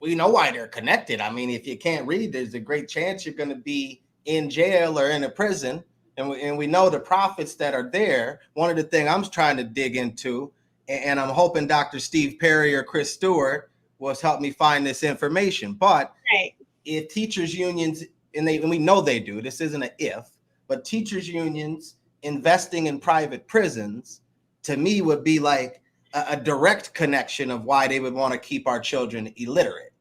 Speaker 2: we know why they're connected. I mean, if you can't read, there's a great chance you're going to be in jail or in a prison, and we know the profits that are there. One of the things I'm trying to dig into, and I'm hoping Dr. Steve Perry or Chris Stewart will help me find this information. But if teachers unions, and we know they do, this isn't an if, but teachers unions investing in private prisons, to me, would be like a direct connection of why they would want to keep our children illiterate,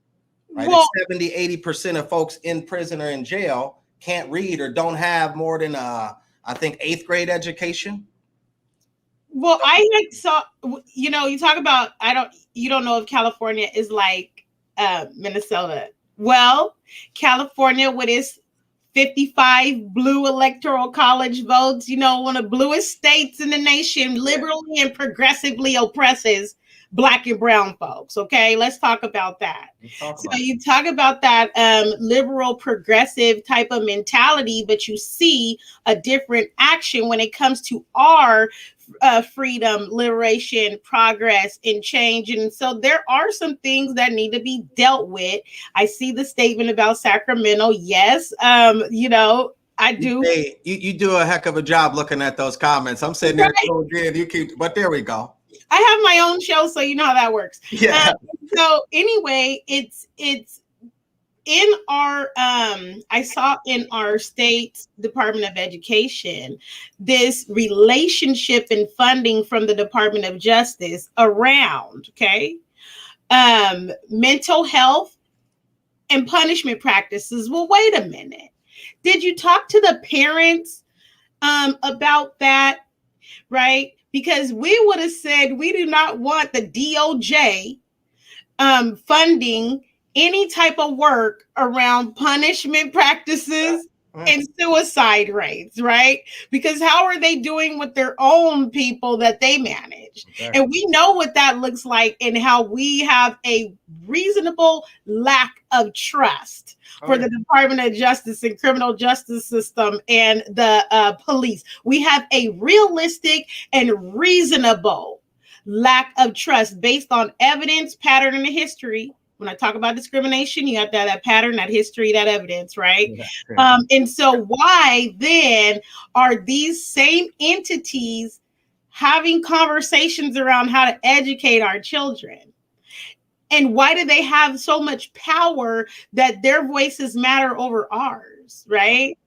Speaker 2: right?
Speaker 3: Well,
Speaker 2: If 70-80% of folks in prison or in jail can't read or don't have more than I think 8th grade education.
Speaker 3: well, I had saw, you know, you talk about, you don't know if California is like Minnesota. Well, California with its 55 blue electoral college votes, you know, one of the bluest states in the nation, liberally and progressively oppresses Black and brown folks. Okay, let's talk about that. You talk about that liberal progressive type of mentality, but you see a different action when it comes to our freedom, liberation, progress, and change. And so there are some things that need to be dealt with. I see the statement about Sacramento. Yes, you know, I do.
Speaker 2: Hey, you do a heck of a job looking at those comments. I'm sitting there, you keep, but there we go.
Speaker 3: I have my own show, so you know how that works.
Speaker 2: Yeah.
Speaker 3: So anyway, it's in our I saw in our state Department of Education this relationship and funding from the Department of Justice around mental health and punishment practices. Well, wait a minute. Did you talk to the parents about that? Right? Because we would have said we do not want the DOJ funding any type of work around punishment practices and suicide rates, right? Because how are they doing with their own people that they manage? Exactly. And we know what that looks like and how we have a reasonable lack of trust for the Department of Justice and criminal justice system and the police. We have a realistic and reasonable lack of trust based on evidence, pattern, and history. When I talk about discrimination, you have to have that pattern, that history, that evidence, right? Yeah, and so why then are these same entities having conversations around how to educate our children? And why do they have so much power that their voices matter over ours, right?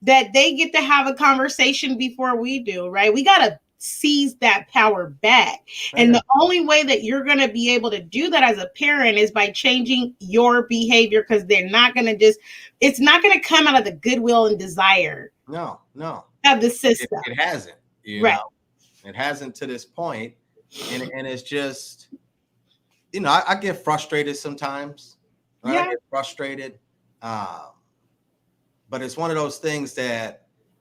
Speaker 3: That they get to have a conversation before we do, right? We got to seize that power back. And the only way that you're going to be able to do that as a parent is by changing your behavior, because they're not going to it's not going to come out of the goodwill and desire.
Speaker 2: No.
Speaker 3: Of the system.
Speaker 2: It hasn't, you know, it hasn't to this point. And it's just, you know, I get frustrated sometimes. Right? Yeah. I get frustrated. But it's one of those things that,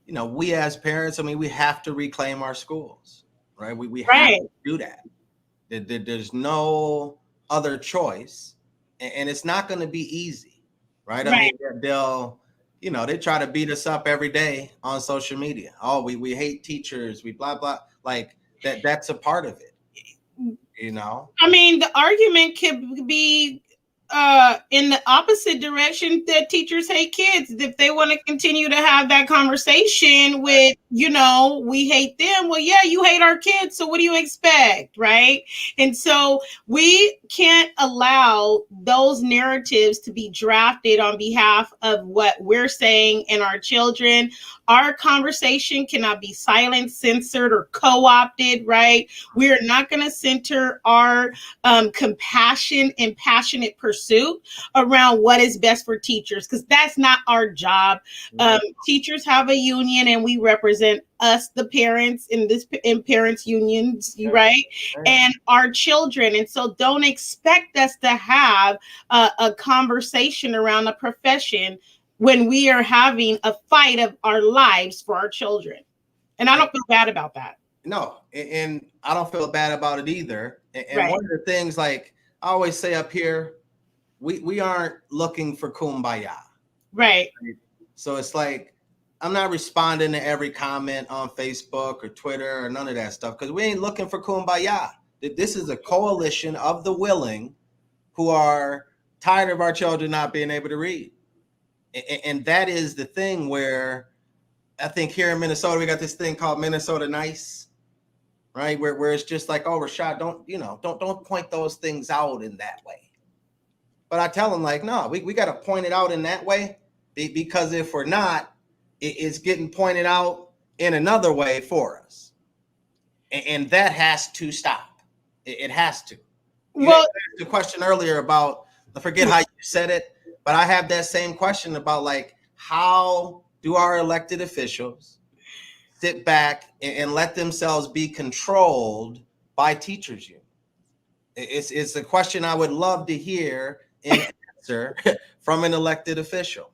Speaker 2: you know, we as parents, I mean, we have to reclaim our schools, right? We have to do that. There's no other choice. And it's not going to be easy, right? I mean, they'll, you know, they try to beat us up every day on social media. Oh, we hate teachers, we blah, blah. Like that's a part of it, you know?
Speaker 3: I mean, the argument could be in the opposite direction, that teachers hate kids. If they want to continue to have that conversation with, you know, we hate them. Well, yeah, you hate our kids. So what do you expect? Right. And so we can't allow those narratives to be drafted on behalf of what we're saying and our children. Our conversation cannot be silenced, censored, or co-opted, right? We are not going to center our compassion and passionate pursuit around what is best for teachers, because that's not our job. Teachers have a union, and we represent us, the parents, in parents unions, right? And our children. And so don't expect us to have a conversation around a profession when we are having a fight of our lives for our children. And I don't feel bad about that.
Speaker 2: No, and I don't feel bad about it either. And one of the things, like I always say up here, we aren't looking for kumbaya.
Speaker 3: Right.
Speaker 2: So it's like, I'm not responding to every comment on Facebook or Twitter or none of that stuff, because we ain't looking for kumbaya. This is a coalition of the willing who are tired of our children not being able to read. And that is the thing where I think here in Minnesota, we got this thing called Minnesota Nice, right? Where it's just like, oh, Rashad, don't point those things out in that way. But I tell them, like, no, we got to point it out in that way, because if we're not, is getting pointed out in another way for us. And that has to stop. It has to. You asked the question earlier about, I forget how you said it, but I have that same question about like, how do our elected officials sit back and let themselves be controlled by teachers union? It's a question I would love to hear an answer from an elected official.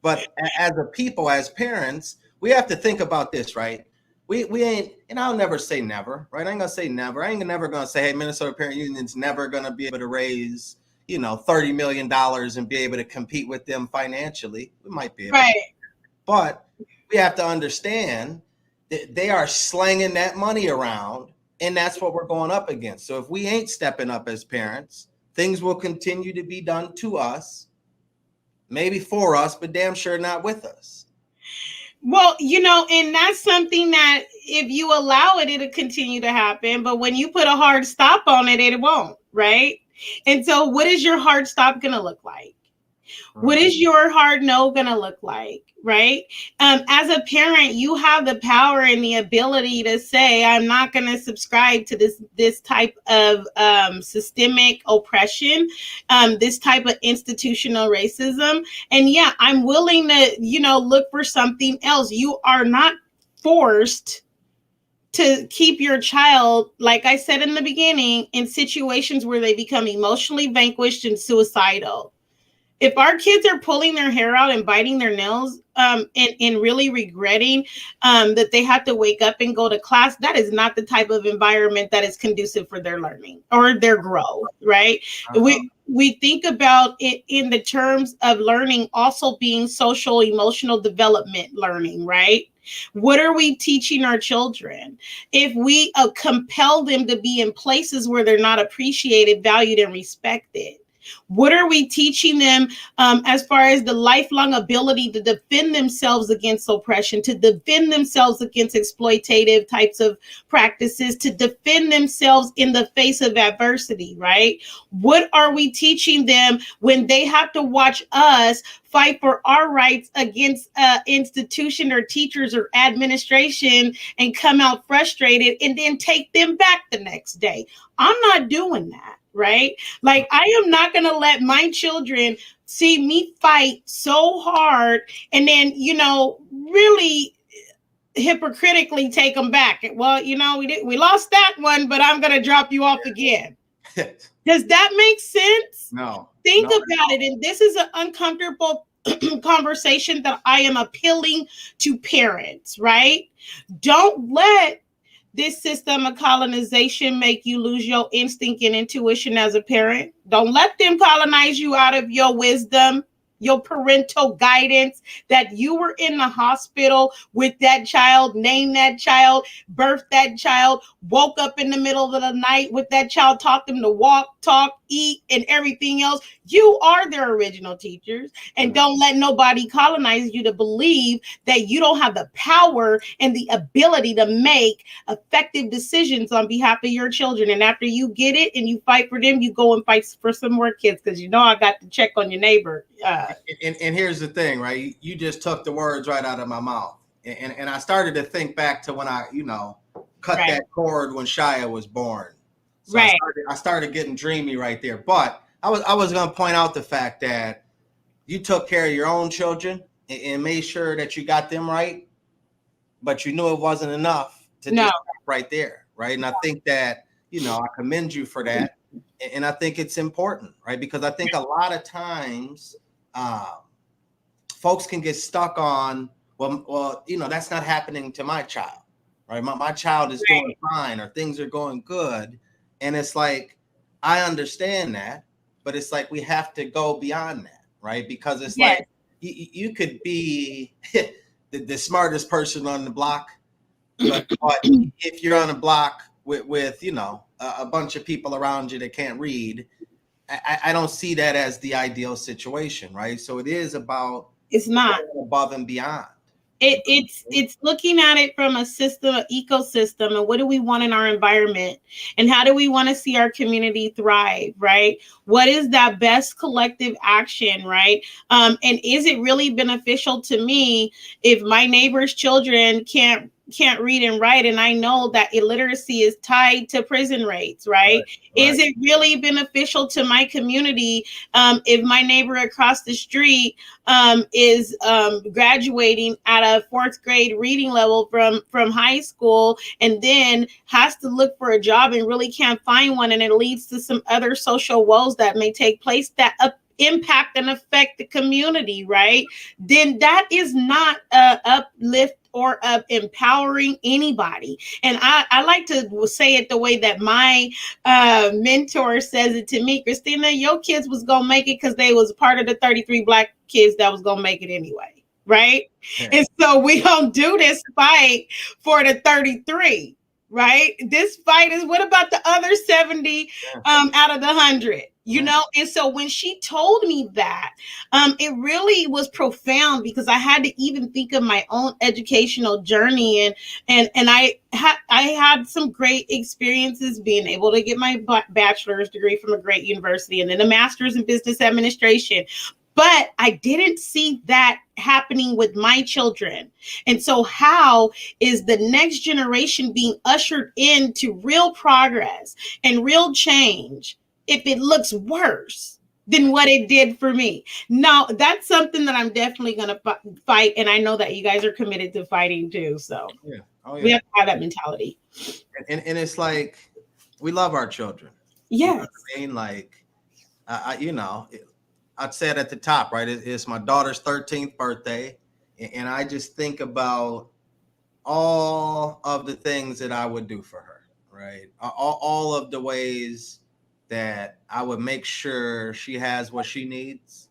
Speaker 2: But as a people, as parents, we have to think about this, right? We ain't, and I'll never say never, right? I ain't gonna say never. I ain't never gonna say, hey, Minnesota Parent Union's never gonna be able to raise, $30 million and be able to compete with them financially. We might be able to. But we have to understand that they are slanging that money around, and that's what we're going up against. So if we ain't stepping up as parents, things will continue to be done to us, maybe for us, but damn sure not with us.
Speaker 3: Well, and that's something that if you allow it, it'll continue to happen. But when you put a hard stop on it, it won't, right? And so what is your hard stop going to look like? What is your hard no going to look like, right? As a parent, you have the power and the ability to say, I'm not going to subscribe to this type of systemic oppression, this type of institutional racism. And yeah, I'm willing to, look for something else. You are not forced to keep your child, like I said in the beginning, in situations where they become emotionally vanquished and suicidal. If our kids are pulling their hair out and biting their nails and really regretting that they have to wake up and go to class, that is not the type of environment that is conducive for their learning or their growth, right? We think about it in the terms of learning also being social, emotional development learning, right? What are we teaching our children? If we compel them to be in places where they're not appreciated, valued, and respected, what are we teaching them as far as the lifelong ability to defend themselves against oppression, to defend themselves against exploitative types of practices, to defend themselves in the face of adversity, right? What are we teaching them when they have to watch us fight for our rights against institution or teachers or administration and come out frustrated and then take them back the next day? I'm not doing that. Right? Like, I am not going to let my children see me fight so hard and then, really hypocritically take them back. Well, we lost that one, but I'm going to drop you off again. Does that make sense?
Speaker 2: No.
Speaker 3: Think about it. And this is an uncomfortable conversation that I am appealing to parents, right? Don't let this system of colonization make you lose your instinct and intuition as a parent. Don't let them colonize you out of your wisdom, your parental guidance, that you were in the hospital with that child, named that child, birthed that child, woke up in the middle of the night with that child, taught them to walk, talk, eat, and everything else. You are their original teachers, and don't let nobody colonize you to believe that you don't have the power and the ability to make effective decisions on behalf of your children. And after you get it and you fight for them, you go and fight for some more kids because I got to check on your neighbor.
Speaker 2: And here's the thing, right? You just took the words right out of my mouth. And I started to think back to when I, cut that cord when Shia was born. So I started getting dreamy right there. But I was going to point out the fact that you took care of your own children and made sure that you got them right, but you knew it wasn't enough to just stop right there, right? And I think that, I commend you for that. And I think it's important, right? Because I think a lot of times folks can get stuck on, well, that's not happening to my child, right? My child is doing fine or things are going good. And it's like, I understand that, but it's like we have to go beyond that, right? Because it's like you could be the smartest person on the block, but if you're on a block with a bunch of people around you that can't read, I don't see that as the ideal situation, right? So it is about
Speaker 3: it's not
Speaker 2: above and beyond.
Speaker 3: It's looking at it from a system, an ecosystem, and what do we want in our environment, and how do we want to see our community thrive, right? What is that best collective action, right? And is it really beneficial to me if my neighbor's children can't read and write, and I know that illiteracy is tied to prison rates, right? Is it really beneficial to my community if my neighbor across the street is graduating at a fourth grade reading level from high school, and then has to look for a job and really can't find one, and it leads to some other social woes that may take place that impact and affect the community, right? Then that is not a uplift or of empowering anybody. And I like to say it the way that my mentor says it to me: Christina, your kids was gonna make it because they was part of the 33 Black kids that was gonna make it anyway, right? Yeah. And so we don't do this fight for the 33, right? This fight is, what about the other 70 out of the 100? You know, and so when she told me that, it really was profound, because I had to even think of my own educational journey, and I had some great experiences being able to get my bachelor's degree from a great university, and then a master's in business administration. But I didn't see that happening with my children. And so how is the next generation being ushered into real progress and real change if it looks worse than what it did for me? Now, that's something that I'm definitely going to fight. And I know that you guys are committed to fighting too. So we have to have that mentality.
Speaker 2: And it's like, we love our children.
Speaker 3: Yes.
Speaker 2: You know what I mean? Like, I'd say it at the top, right? It's my daughter's 13th birthday. And I just think about all of the things that I would do for her, right? All of the ways that I would make sure she has what she needs,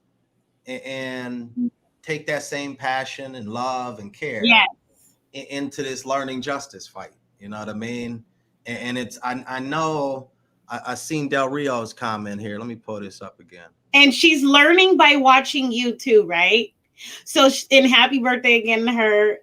Speaker 2: and take that same passion and love and care into this learning justice fight. You know what I mean? And it's, I know I seen Del Rio's comment here. Let me pull this up again.
Speaker 3: And she's learning by watching you too, right? So, and happy birthday again to her.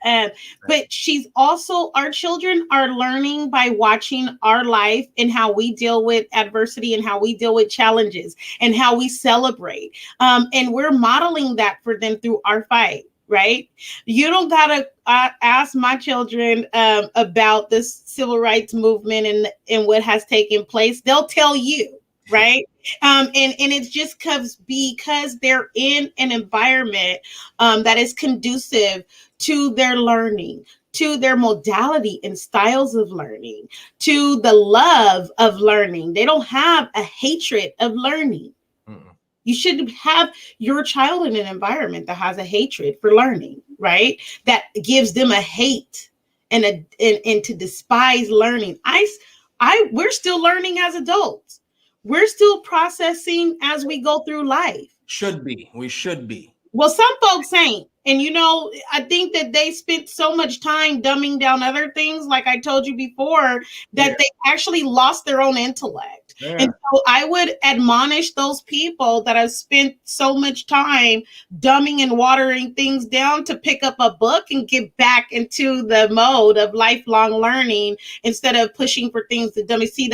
Speaker 3: But she's also, our children are learning by watching our life and how we deal with adversity and how we deal with challenges and how we celebrate. And we're modeling that for them through our fight, right? You don't gotta ask my children about this civil rights movement and what has taken place. They'll tell you, right? And it's just because they're in an environment that is conducive to their learning, to their modality and styles of learning, to the love of learning. They don't have a hatred of learning. You should have your child in an environment that has a hatred for learning, right? That gives them a hate and to despise learning. We're still learning as adults. We're still processing as we go through life.
Speaker 2: We should be.
Speaker 3: Well, some folks ain't. And, I think that they spent so much time dumbing down other things, like I told you before, that they actually lost their own intellect. Yeah. And so I would admonish those people that have spent so much time dumbing and watering things down to pick up a book and get back into the mode of lifelong learning instead of pushing for things to dummy. See,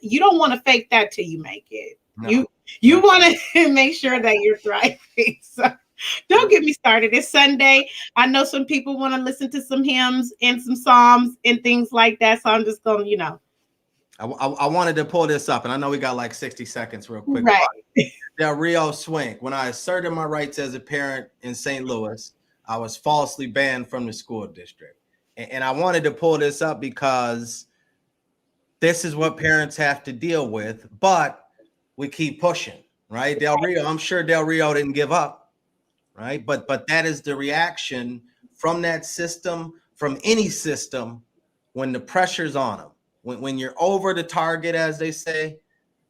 Speaker 3: you don't want to fake that till you make it. No. You want to make sure that you're thriving. So don't get me started. It's Sunday. I know some people want to listen to some hymns and some psalms and things like that. So I'm just going to,
Speaker 2: I wanted to pull this up, and I know we got like 60 seconds real quick.
Speaker 3: Right.
Speaker 2: Del Rio Swink. When I asserted my rights as a parent in St. Louis, I was falsely banned from the school district. And I wanted to pull this up because this is what parents have to deal with, but we keep pushing, right? Del Rio, I'm sure Del Rio didn't give up, right? But that is the reaction from that system, from any system, when the pressure's on them. When you're over the target, as they say,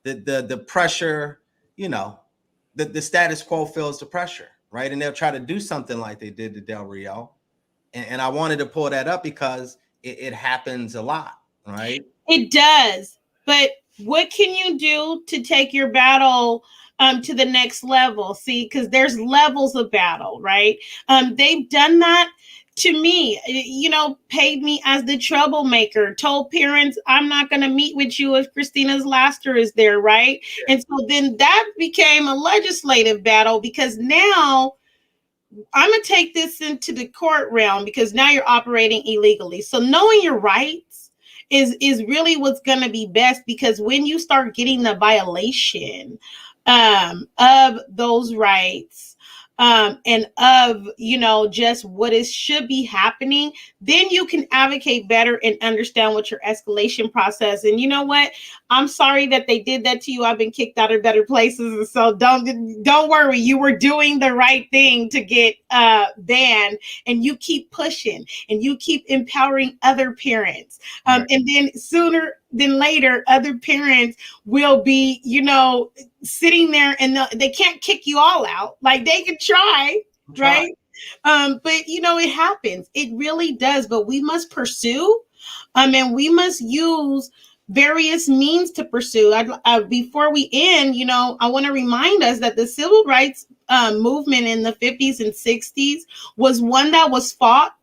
Speaker 2: the pressure, the status quo feels the pressure, right? And they'll try to do something like they did to Del Rio. And I wanted to pull that up because it happens a lot, right?
Speaker 3: It does. But what can you do to take your battle to the next level? See, because there's levels of battle, right? They've done that. to me, paid me as the troublemaker, told parents, I'm not going to meet with you if Christina's Laster is there, right? Yeah. And so then that became a legislative battle, because now I'm going to take this into the court realm, because now you're operating illegally. So knowing your rights is really what's going to be best, because when you start getting the violation of those rights, and of, just what should be happening, then you can advocate better and understand what your escalation process. And you know what? I'm sorry that they did that to you. I've been kicked out of better places. And so don't worry. You were doing the right thing to get banned, and you keep pushing and you keep empowering other parents. Right. And then sooner than later, other parents will be, sitting there, and they can't kick you all out. Like, they can try. Right? But it happens. It really does. But we must pursue, and we must use various means to pursue. Before we end, I want to remind us that the civil rights movement in the 50s and 60s was one that was fought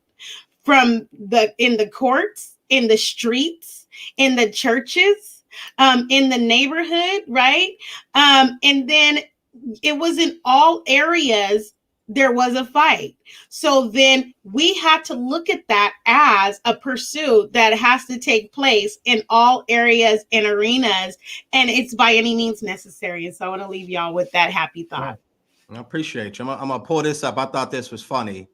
Speaker 3: in the courts, in the streets, in the churches, in the neighborhood, right? And then it was in all areas there was a fight. So then we had to look at that as a pursuit that has to take place in all areas and arenas, and it's by any means necessary. And so I want to leave y'all with that happy thought.
Speaker 2: I appreciate you. I'm gonna pull this up. I thought this was funny.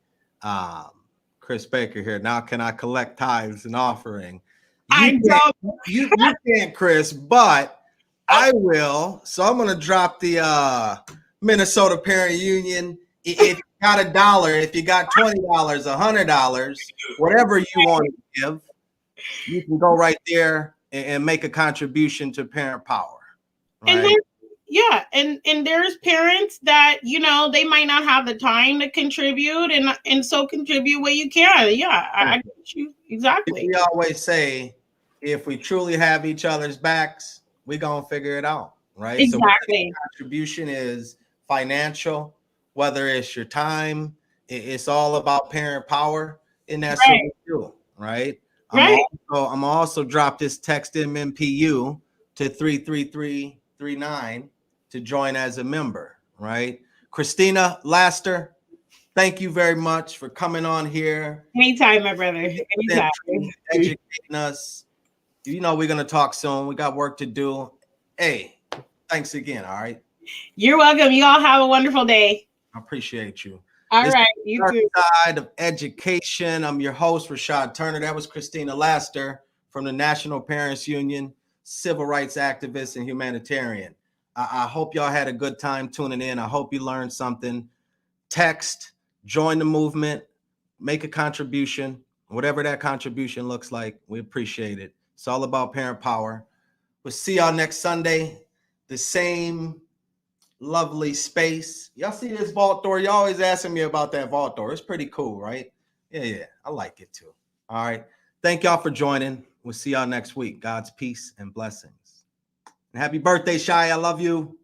Speaker 2: Chris Baker here. Now, can I collect tithes and offering? You can't, Chris, but I will. So I'm gonna drop the Minnesota Parent Union. If you got $1, if you got $20, $100, whatever you want to give, you can go right there and make a contribution to Parent Power. Right?
Speaker 3: And there's parents that, they might not have the time to contribute, and so contribute where you can. Yeah, I get you. Exactly.
Speaker 2: We always say, if we truly have each other's backs, we're going to figure it out, right?
Speaker 3: Exactly.
Speaker 2: So contribution is financial, whether it's your time, it's all about Parent Power, and that's what we do, right? I'm also drop this text MMPU to 33339 to join as a member, right? Christina Laster, thank you very much for coming on here.
Speaker 3: Anytime, my brother. Anytime.
Speaker 2: Educating us. We're going to talk soon. We got work to do. Hey, thanks again, all right?
Speaker 3: You're welcome. You all have a wonderful day.
Speaker 2: I appreciate you.
Speaker 3: All right, you too.
Speaker 2: Side of education. I'm your host, Rashad Turner. That was Christina Laster from the National Parents Union, civil rights activist and humanitarian. I hope y'all had a good time tuning in. I hope you learned something. Text, join the movement, make a contribution, whatever that contribution looks like. We appreciate it. It's all about Parent Power. We'll see y'all next Sunday. The same lovely space. Y'all see this vault door? You always asking me about that vault door. It's pretty cool, right? Yeah, I like it too. All right. Thank y'all for joining. We'll see y'all next week. God's peace and blessings. And happy birthday, Shy. I love you.